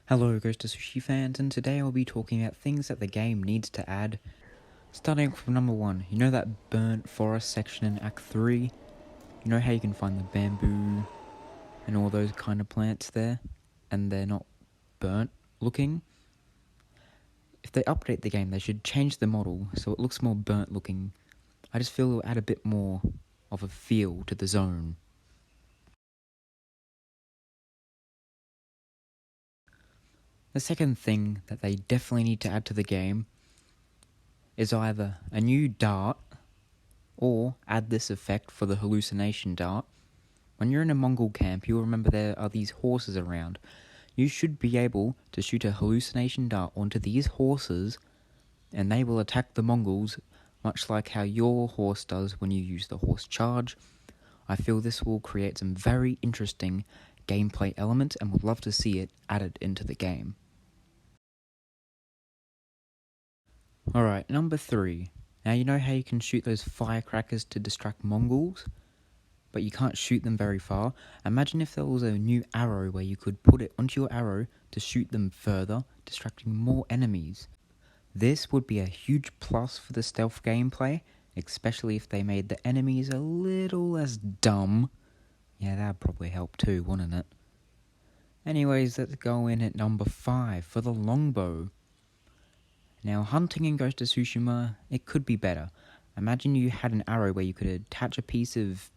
Hello Ghost of Sushi fans, and today I'll be talking about things that the game needs to add. Starting from number 1, you know that burnt forest section in Act 3? You know how you can find the bamboo and all those kind of plants there, and they're not burnt looking? If they update the game, they should change the model so it looks more burnt looking. I just feel it'll add a bit more of a feel to the zone. The second thing that they definitely need to add to the game is either a new dart, or add this effect for the hallucination dart. When you're in a Mongol camp, you'll remember there are these horses around. You should be able to shoot a hallucination dart onto these horses, and they will attack the Mongols, much like how your horse does when you use the horse charge. I feel this will create some very interesting gameplay elements, and would love to see it added into the game. Alright, number 3. Now you know how you can shoot those firecrackers to distract Mongols, but you can't shoot them very far? Imagine if there was a new arrow where you could put it onto your arrow to shoot them further, distracting more enemies. This would be a huge plus for the stealth gameplay, especially if they made the enemies a little less dumb. Yeah, that'd probably help too, wouldn't it? Anyways, let's go in at number 5 for the longbow. Now, hunting in Ghost of Tsushima, it could be better. Imagine you had an arrow where you could attach a piece of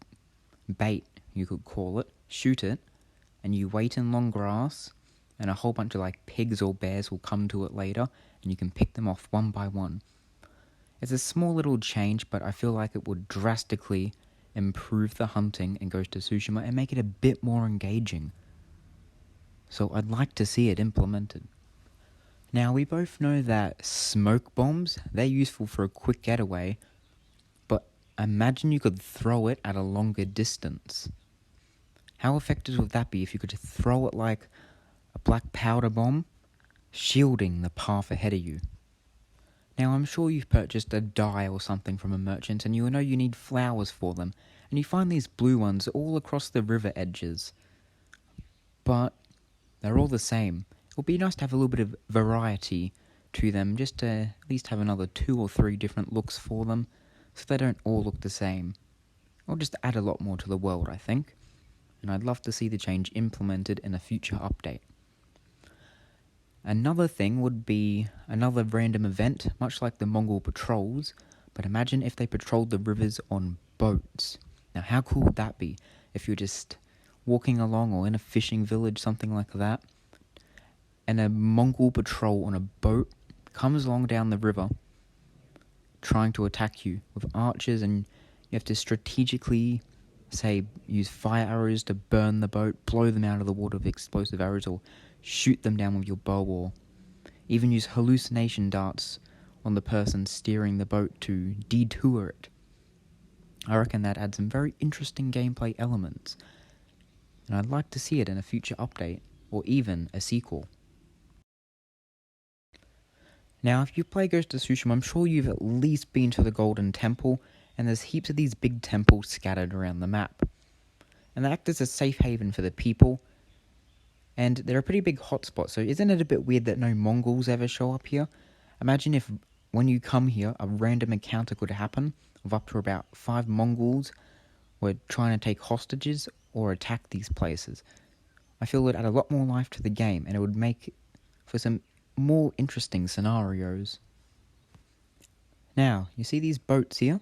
bait, you could call it, shoot it, and you wait in long grass, and a whole bunch of pigs or bears will come to it later, and you can pick them off one by one. It's a small little change, but I feel like it would drastically improve the hunting in Ghost of Tsushima and make it a bit more engaging. So I'd like to see it implemented. Now, we both know that smoke bombs, they're useful for a quick getaway, but imagine you could throw it at a longer distance. How effective would that be if you could throw it like a black powder bomb, shielding the path ahead of you? Now, I'm sure you've purchased a dye or something from a merchant, and you know you need flowers for them, and you find these blue ones all across the river edges. But they're all the same. It would be nice to have a little bit of variety to them, just to at least have another 2 or 3 different looks for them, so they don't all look the same. It'll just add a lot more to the world, I think, and I'd love to see the change implemented in a future update. Another thing would be another random event, much like the Mongol patrols, but imagine if they patrolled the rivers on boats. Now, how cool would that be if you're just walking along or in a fishing village, something like that, and a Mongol patrol on a boat comes along down the river trying to attack you with archers, and you have to strategically, say, use fire arrows to burn the boat, blow them out of the water with explosive arrows, or shoot them down with your bow, or even use hallucination darts on the person steering the boat to detour it. I reckon that adds some very interesting gameplay elements, and I'd like to see it in a future update, or even a sequel. Now, if you play Ghost of Tsushima, I'm sure you've at least been to the Golden Temple, and there's heaps of these big temples scattered around the map. And they act as a safe haven for the people, and they're a pretty big hotspot, so isn't it a bit weird that no Mongols ever show up here? Imagine if, when you come here, a random encounter could happen of up to about 5 Mongols were trying to take hostages or attack these places. I feel it would add a lot more life to the game, and it would make for some more interesting scenarios. Now, you see these boats here?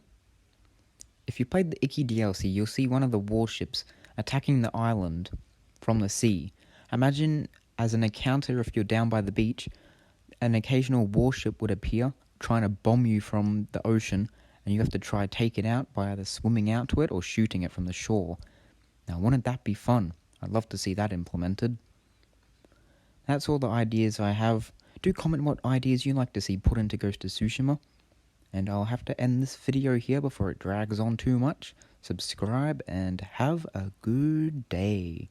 If you played the Icky DLC, you'll see one of the warships attacking the island from the sea. Imagine as an encounter, if you're down by the beach, an occasional warship would appear trying to bomb you from the ocean, and you have to try take it out by either swimming out to it or shooting it from the shore. Now, wouldn't that be fun? I'd love to see that implemented. That's all the ideas I have. Do comment what ideas you'd like to see put into Ghost of Tsushima. And I'll have to end this video here before it drags on too much. Subscribe and have a good day.